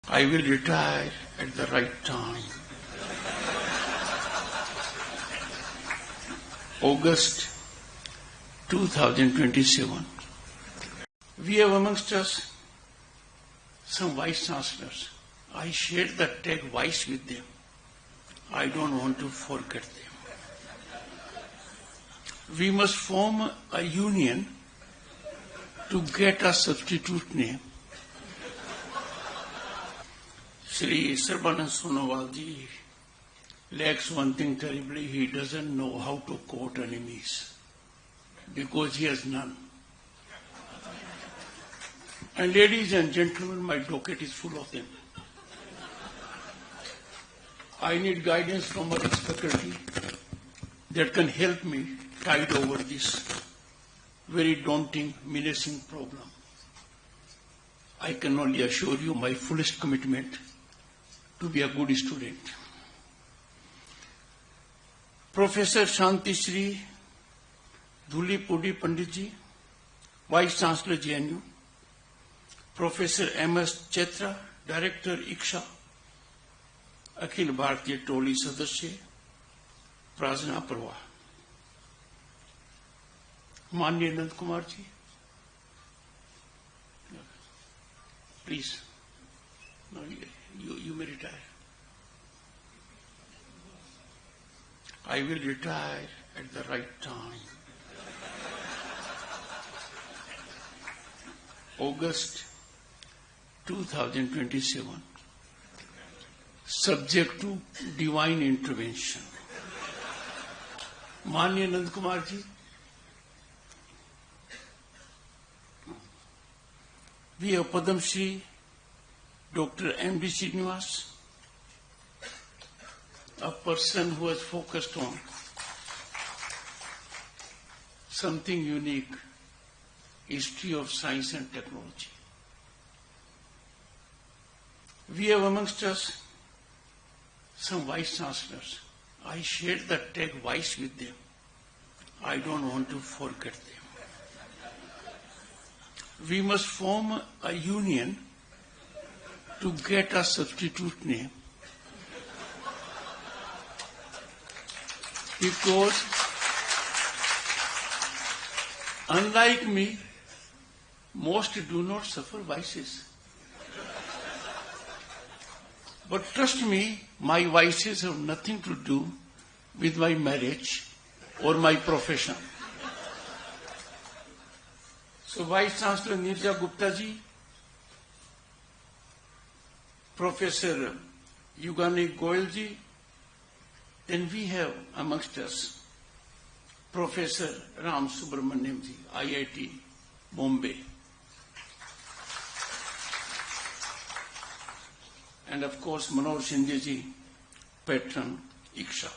I will retire at the right time. August 2027. We have amongst us some vice chancellors. I shared the tag vice with them. I don't want to forget them. We must form a union to get a substitute name. Sri Sarbanand Sonowal ji lacks one thing terribly. He doesn't know how to court enemies because he has none. And ladies and gentlemen, my docket is full of them. I need guidance from our faculty that can help me tide over this very daunting, menacing problem. I can only assure you my fullest commitment to be a good student. Professor Shanti Shri Dhulipudi Pandit ji, Vice Chancellor JNU, Professor M.S. Chetra, Director ICSA, Akhil Bharatiya टोली सदस्य प्रार्थना प्रवाह, माननीय Nand Kumar ji, please you may retire. I will retire at the right time. August 2027. Subject to divine intervention. माननीय Nand Kumar ji, we have Padam Shri Dr. M.D. Srinivas, a person who has focused on something unique, history of science and technology. We have amongst us some vice chancellors. I shared the tag vice with them. I don't want to forget them. We must form a union to get a substitute name because unlike me, most do not suffer vices. But trust me, my vices have nothing to do with my marriage or my profession. So Vice Chancellor Nirja Gupta ji, Professor Yugani Goyal ji, then we have amongst us Professor Ram Subramaniam ji, IIT Bombay. And of course Manoj Shinde ji, patron ICSA.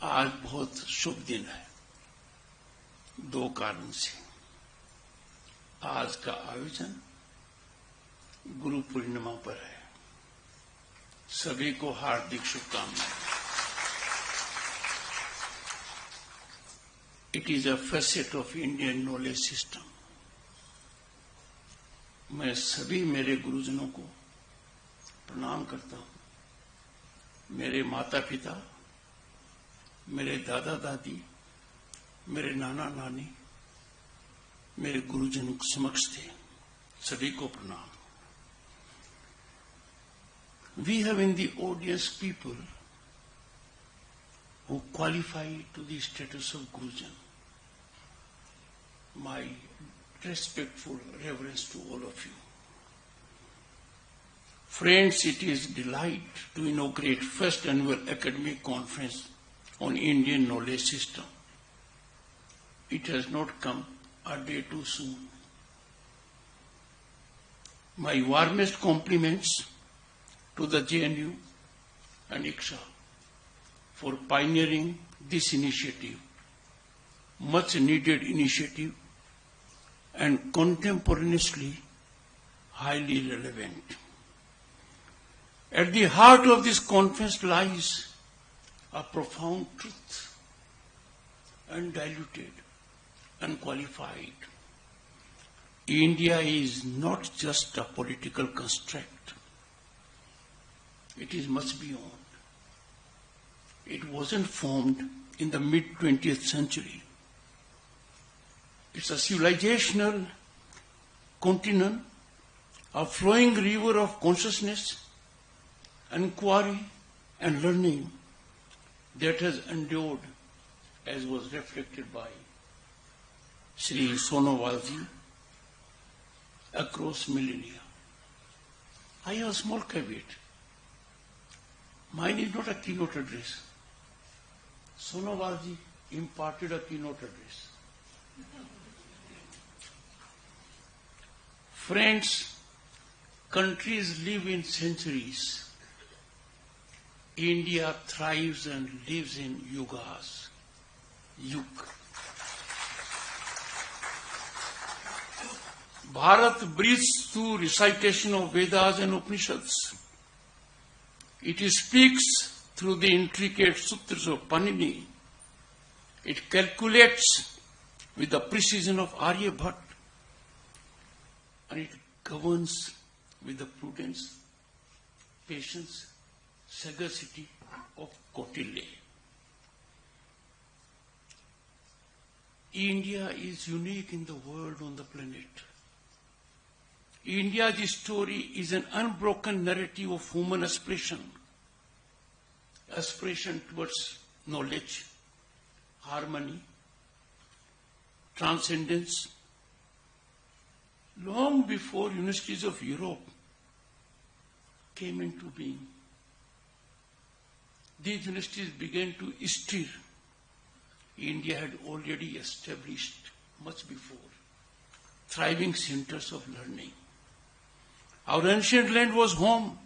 आज बहुत शुभ दिन है, दो कारण से। आज का आयोजन गुरु पूर्णिमा पर है। सभी को हार्दिक शुभकामनाएं। It is a facet of Indian knowledge system. मैं सभी मेरे गुरुजनों को प्रणाम करता हूं। मेरे माता पिता, मेरे दादा दादी, मेरे नाना नानी, मेरे गुरुजन समक्ष थे, सभी को प्रणाम। We have in the audience people who qualify to the status of Gurujan. My respectful reverence to all of you. Friends, it is a delight to inaugurate first annual academic conference on Indian knowledge system. It has not come a day too soon. My warmest compliments to the JNU and ICSA for pioneering this initiative, much needed initiative and contemporaneously highly relevant. At the heart of this conference lies a profound truth, undiluted, unqualified. India is not just a political construct. It is much beyond. It wasn't formed in the mid-20th century. It's a civilizational continent, a flowing river of consciousness, inquiry, and learning that has endured, as was reflected by Sri Sonowalji, across millennia. I have a small caveat. Mine is not a keynote address. Sonowalji imparted a keynote address. Friends, countries live in centuries. India thrives and lives in yugas. Yug. Bharat breathes through recitation of Vedas and Upanishads. It speaks through the intricate sutras of Panini. It calculates with the precision of Aryabhat. And it governs with the prudence, patience, sagacity of Kautilya. India is unique in the world, on the planet. India's story is an unbroken narrative of human aspiration towards knowledge, harmony, transcendence. Long before universities of Europe came into being, these universities began to stir. India had already established, much before, thriving centers of learning. Our ancient land was home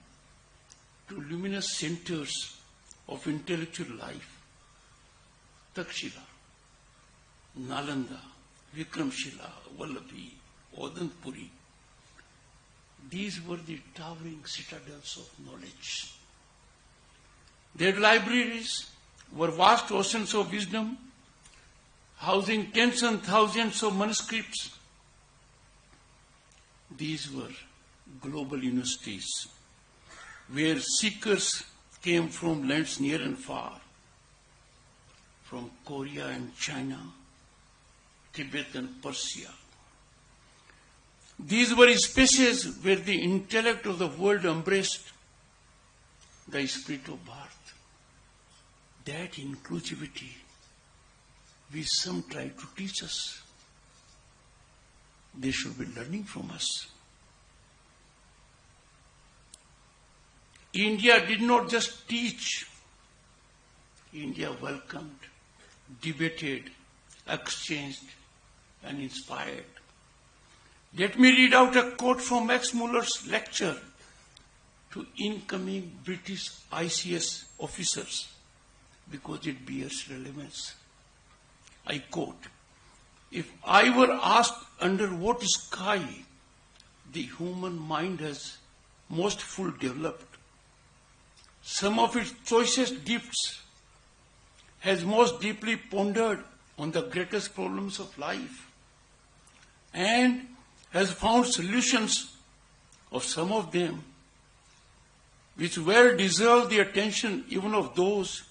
to luminous centers of intellectual life. Takshila, Nalanda, Vikramshila, Vallabhi, Odantpuri. These were the towering citadels of knowledge. Their libraries were vast oceans of wisdom, housing tens and thousands of manuscripts. These were global universities where seekers came from lands near and far, from Korea and China, Tibet and Persia. These were spaces where the intellect of the world embraced the spirit of Bharat. That inclusivity which some try to teach us, they should be learning from us. India did not just teach. India welcomed, debated, exchanged, and inspired. Let me read out a quote from Max Muller's lecture to incoming British ICS officers because it bears relevance. I quote, "If I were asked under what sky the human mind has most full developed, some of its choicest gifts has most deeply pondered on the greatest problems of life and has found solutions of some of them which well deserve the attention even of those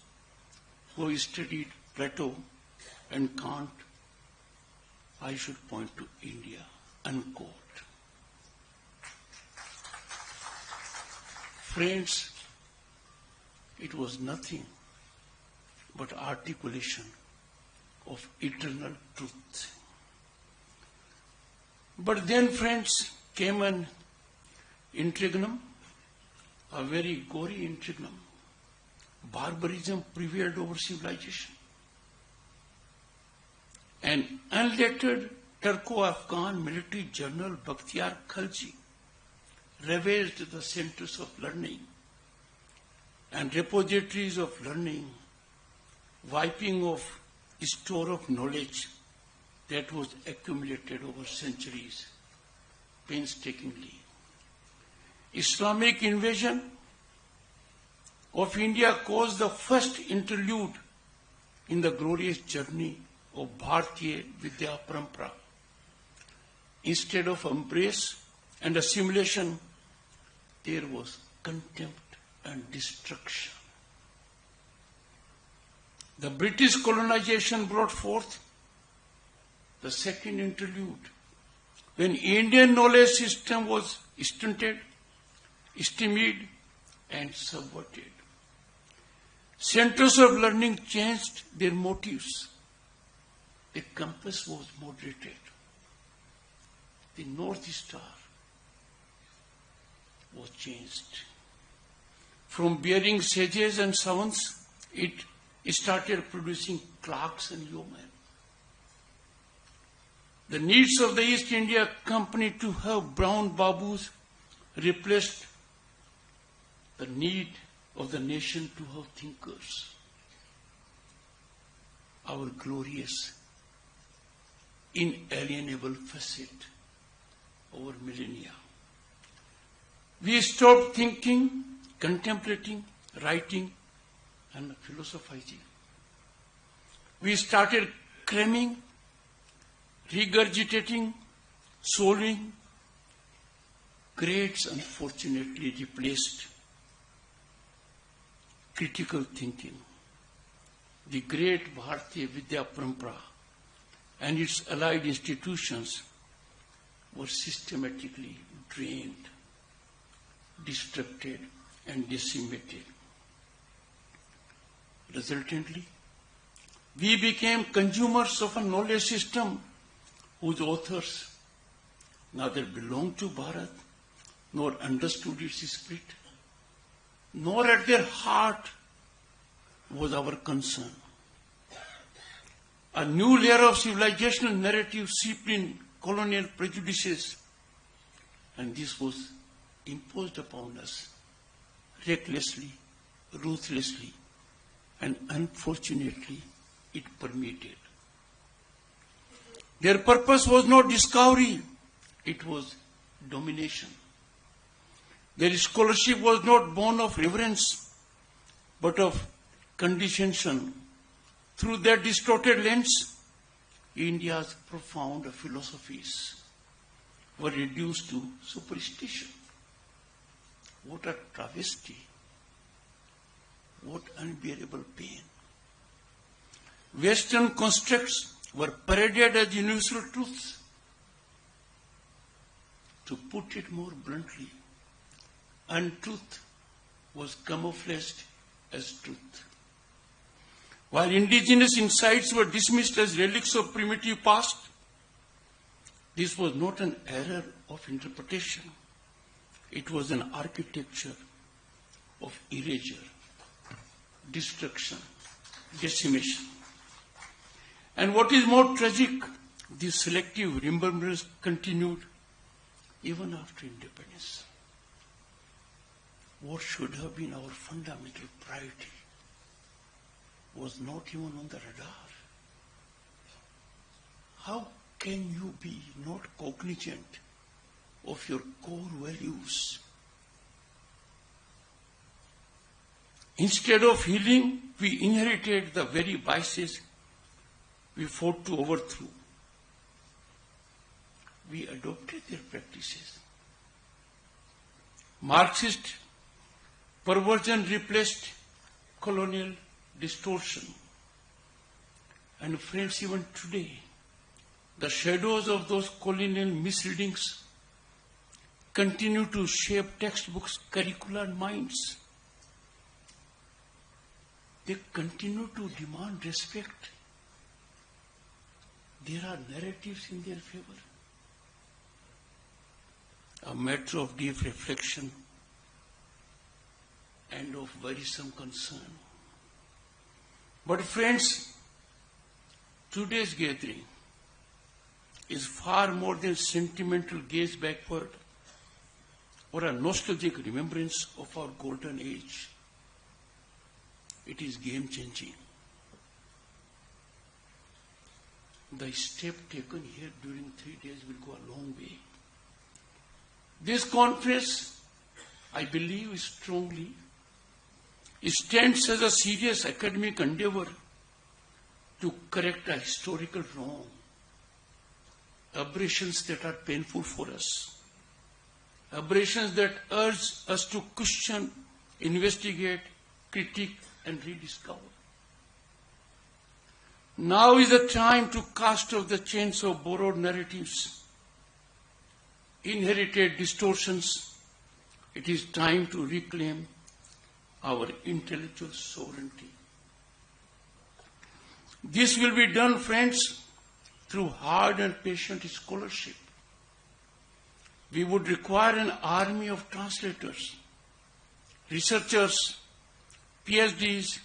who have studied Plato and Kant, I should point to India," unquote. Friends, it was nothing but articulation of eternal truth. But then, friends, came an interregnum, a very gory interregnum. Barbarism prevailed over civilization. An unlettered Turco-Afghan military general, Bakhtiar Khalji, ravaged the centers of learning and repositories of learning, wiping off a store of knowledge that was accumulated over centuries painstakingly. Islamic invasion of India caused the first interlude in the glorious journey of Bharatiya Vidya Parampara. Instead of embrace and assimilation, there was contempt and destruction. The British colonization brought forth the second interlude, when Indian knowledge system was stunted, stymied, and subverted. Centers of learning changed their motives. The compass was moderated. The North Star was changed. From bearing sages and savants, it started producing clerks and yeomen. The needs of the East India Company to have brown babus replaced the need of the nation to have thinkers. Our glorious, inalienable facet over millennia. We stopped thinking, contemplating, writing, and philosophizing. We started cramming, regurgitating, solving. Grades unfortunately replaced critical thinking. The great Bharatiya Vidya Parampara and its allied institutions were systematically drained, destructed, and decimated. Resultantly, we became consumers of a knowledge system whose authors neither belonged to Bharat nor understood its spirit, nor at their heart was our concern. A new layer of civilizational narrative seeped in colonial prejudices, and this was imposed upon us recklessly, ruthlessly, and unfortunately it permeated. Their purpose was not discovery, it was domination. Their scholarship was not born of reverence, but of condescension. Through their distorted lens, India's profound philosophies were reduced to superstition. What a travesty! What unbearable pain! Western constructs were paraded as universal truths. To put it more bluntly, untruth was camouflaged as truth. While indigenous insights were dismissed as relics of primitive past, this was not an error of interpretation. It was an architecture of erasure, destruction, decimation. And what is more tragic, this selective remembrance continued even after independence. What should have been our fundamental priority was not even on the radar. How can you be not cognizant of your core values? Instead of healing, we inherited the very vices we fought to overthrow. We adopted their practices. Marxist perversion replaced colonial distortion. And friends, even today, the shadows of those colonial misreadings continue to shape textbooks, curricula, and minds. They continue to demand respect. There are narratives in their favor. A matter of deep reflection and of worrisome concern. But friends, today's gathering is far more than sentimental gaze backward or a nostalgic remembrance of our golden age. It is game-changing. The step taken here during 3 days will go a long way. This conference, I believe strongly, stands as a serious academic endeavor to correct a historical wrong. aberrations that are painful for us, aberrations that urge us to question, investigate, critique, and rediscover. Now is the time to cast off the chains of borrowed narratives, inherited distortions. It is time to reclaim our intellectual sovereignty. This will be done, friends, through hard and patient scholarship. We would require an army of translators, researchers, PhDs,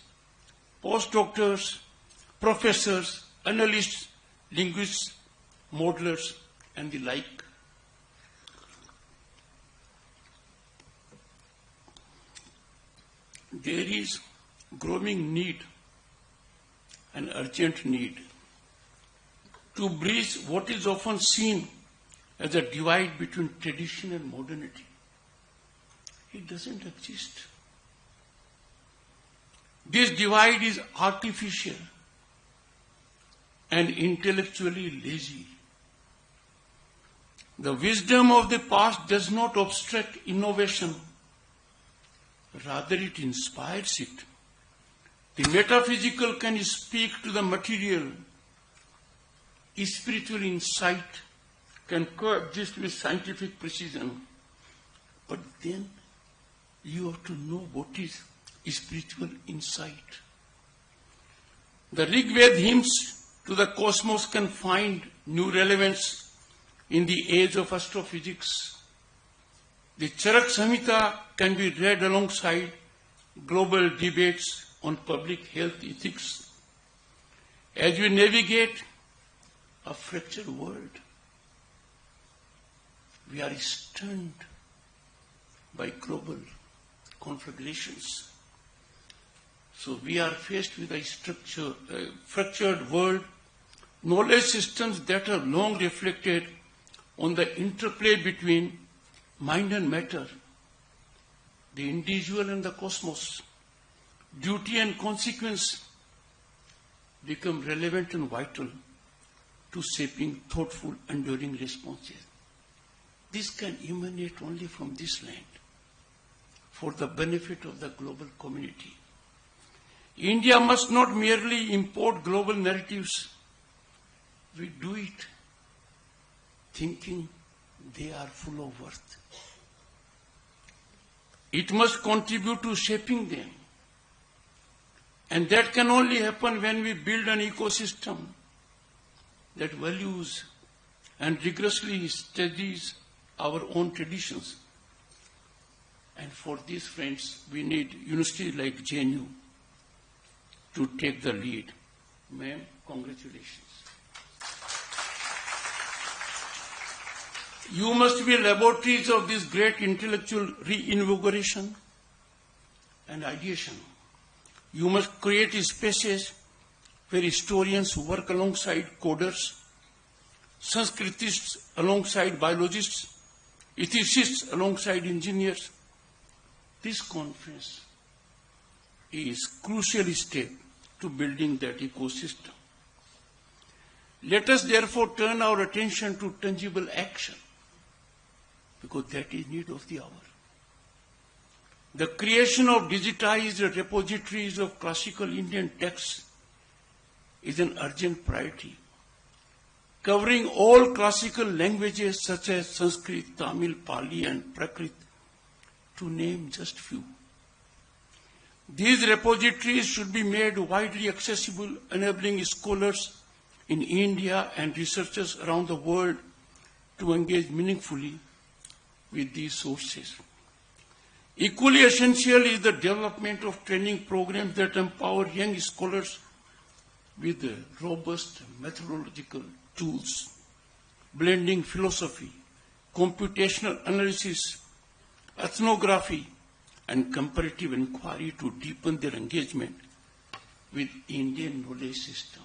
postdoctors, professors, analysts, linguists, modelers, and the like. There is growing need, an urgent need, to bridge what is often seen as a divide between tradition and modernity. It doesn't exist. This divide is artificial and intellectually lazy. The wisdom of the past does not obstruct innovation. Rather, it inspires it. The metaphysical can speak to the material. Spiritual insight can coexist with scientific precision. But then you have to know what is spiritual insight. The Rig Veda hymns to the cosmos can find new relevance in the age of astrophysics. The Charak Samhita can be read alongside global debates on public health ethics. As we navigate a fractured world, we are stunned by global conflagrations. So we are faced with a fractured world, knowledge systems that have long reflected on the interplay between mind and matter, the individual and the cosmos. Duty and consequence become relevant and vital to shaping thoughtful, enduring responses. This can emanate only from this land for the benefit of the global community. India must not merely import global narratives. We do it thinking they are full of worth. It must contribute to shaping them. And that can only happen when we build an ecosystem that values and rigorously studies our own traditions. And for this, friends, we need universities like JNU to take the lead. Ma'am, congratulations. You must be laboratories of this great intellectual reinvigoration and ideation. You must create spaces where historians work alongside coders, Sanskritists alongside biologists, ethicists alongside engineers. This conference is a crucial step to building that ecosystem. Let us therefore turn our attention to tangible action, because that is need of the hour. The creation of digitized repositories of classical Indian texts is an urgent priority, covering all classical languages such as Sanskrit, Tamil, Pali, and Prakrit, to name just few. These repositories should be made widely accessible, enabling scholars in India and researchers around the world to engage meaningfully with these sources. Equally essential is the development of training programs that empower young scholars with robust methodological tools, blending philosophy, computational analysis, ethnography, and comparative inquiry to deepen their engagement with Indian knowledge system.